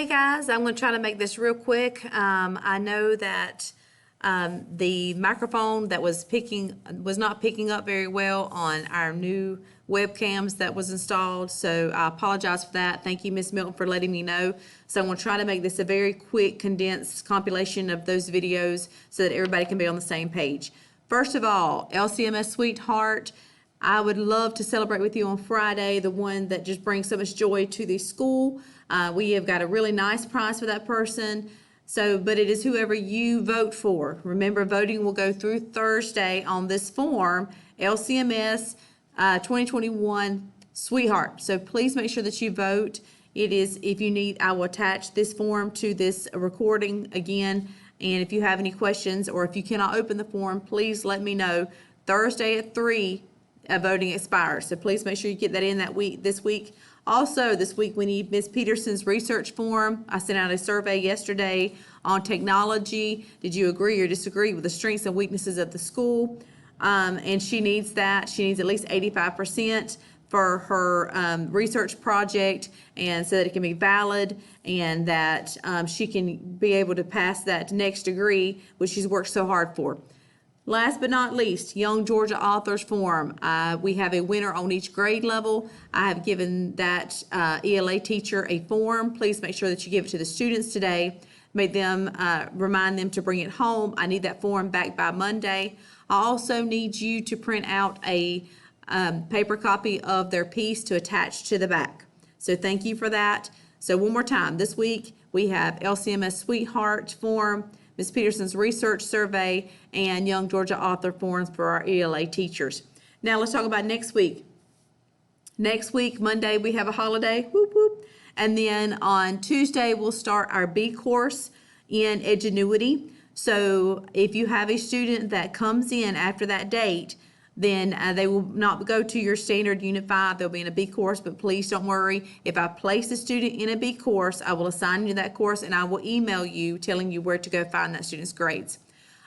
Hey guys, I'm going to try to make this real quick. I know that the microphone that was not picking up very well on our new webcams that was installed, so I apologize for that. Thank you, Miss Milton, for letting me know. So I'm going to try to make this a very quick, condensed compilation of those videos so that everybody can be on the same page. First of all, LCMS Sweetheart, I would love to celebrate with you on Friday, the one that just brings so much joy to the school. We have got a really nice prize for that person. So, but it is whoever you vote for. Remember, voting will go through Thursday on this form, LCMS 2021 Sweetheart. So please make sure that you vote. It is, if you need, I will attach this form to this recording again. And if you have any questions or if you cannot open the form, please let me know. Thursday at 3. Voting expires. So please make sure you get that in this week. Also, this week we need Ms. Peterson's research form. I sent out a survey yesterday on technology. Did you agree or disagree with the strengths and weaknesses of the school? And she needs that. She needs at least 85% for her research project, and so that it can be valid and that she can be able to pass that next degree, which she's worked so hard for. Last but not least, Young Georgia Authors Forum. We have a winner on each grade level. I have given that ELA teacher a form. Please make sure that you give it to the students today. Remind them to bring it home. I need that form back by Monday. I also need you to print out a paper copy of their piece to attach to the back. So thank you for that. So one more time, this week we have LCMS Sweetheart form, Ms. Peterson's research survey, and Young Georgia Author forums for our ELA teachers. Now let's talk about next week. Next week, Monday, we have a holiday, whoop, whoop. And then on Tuesday, we'll start our B course in Edgenuity. So if you have a student that comes in after that date, then they will not go to your standard Unit 5. They'll be in a B course, but please don't worry. If I place a student in a B course, I will assign you that course and I will email you telling you where to go find that student's grades.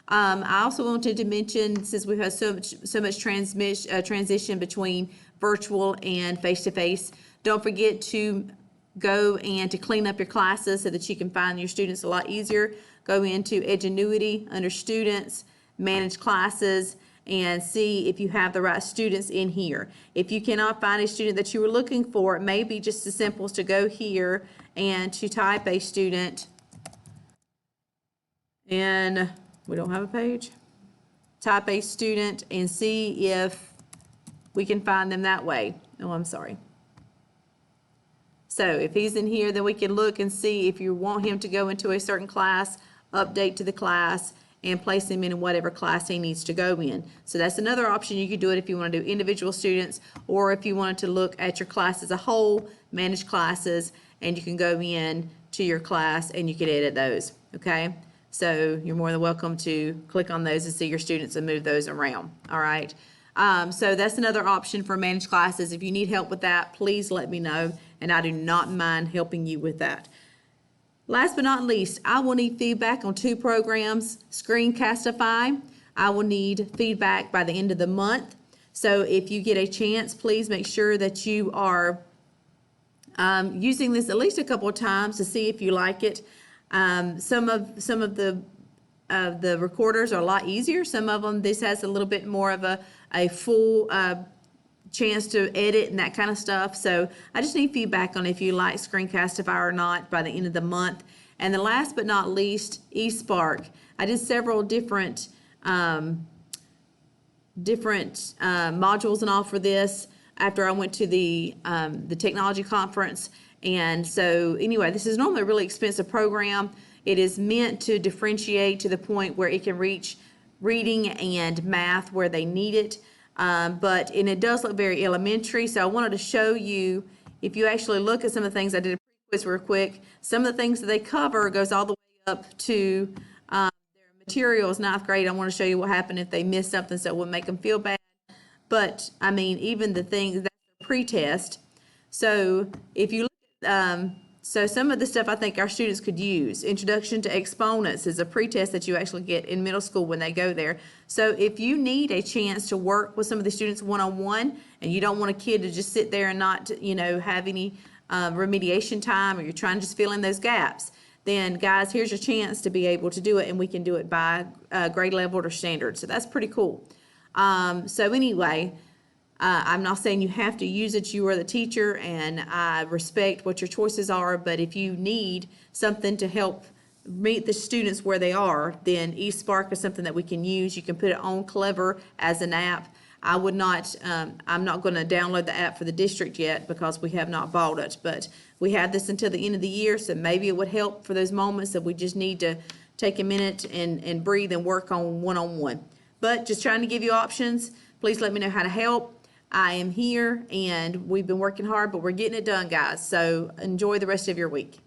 I also wanted to mention, since we've had so much transition between virtual and face-to-face, don't forget to go and to clean up your classes so that you can find your students a lot easier. Go into Edgenuity under Students, Manage Classes, and see if you have the right students in here. If you cannot find a student that you were looking for, it may be just as simple as to go here and to type a student, and we don't have a page. Type a student and see if we can find them that way. Oh, I'm sorry. So if he's in here, then we can look and see if you want him to go into a certain class, update to the class, and place him in whatever class he needs to go in. So that's another option. You could do it if you want to do individual students, or if you wanted to look at your class as a whole, manage classes, and you can go in to your class and you can edit those, okay? So you're more than welcome to click on those and see your students and move those around, all right? So that's another option for managed classes. If you need help with that, please let me know, and I do not mind helping you with that. Last but not least, I will need feedback on 2 programs, Screencastify. I will need feedback by the end of the month. So if you get a chance, please make sure that you are using this at least a couple of times to see if you like it. Some of the recorders are a lot easier. Some of them, this has a little bit more of a full chance to edit and that kind of stuff. So I just need feedback on if you like Screencastify or not by the end of the month. And the last but not least, eSpark. I did several different modules and all for this after I went to the technology conference. And so anyway, this is normally a really expensive program. It is meant to differentiate to the point where it can reach reading and math where they need it. And it does look very elementary, so I wanted to show you, if you actually look at some of the things, I did a quiz real quick, some of the things that they cover goes all the way up to their materials, 9th grade. I want to show you what happened if they missed something so it wouldn't make them feel bad. But, I mean, even the things, that's a pre-test. So if you look at, so some of the stuff I think our students could use. Introduction to Exponents is a pretest that you actually get in middle school when they go there. So if you need a chance to work with some of the students one-on-one and you don't want a kid to just sit there and not, have any remediation time, or you're trying to just fill in those gaps, then guys, here's your chance to be able to do it, and we can do it by grade level or standard. So that's pretty cool. So anyway, I'm not saying you have to use it. You are the teacher, and I respect what your choices are. But if you need something to help meet the students where they are, then eSpark is something that we can use. You can put it on Clever as an app. I would not, I'm not going to download the app for the district yet because we have not bought it. But we have this until the end of the year, so maybe it would help for those moments that we just need to take a minute and breathe and work on one-on-one. But just trying to give you options. Please let me know how to help. I am here, and we've been working hard, but we're getting it done, guys. So enjoy the rest of your week.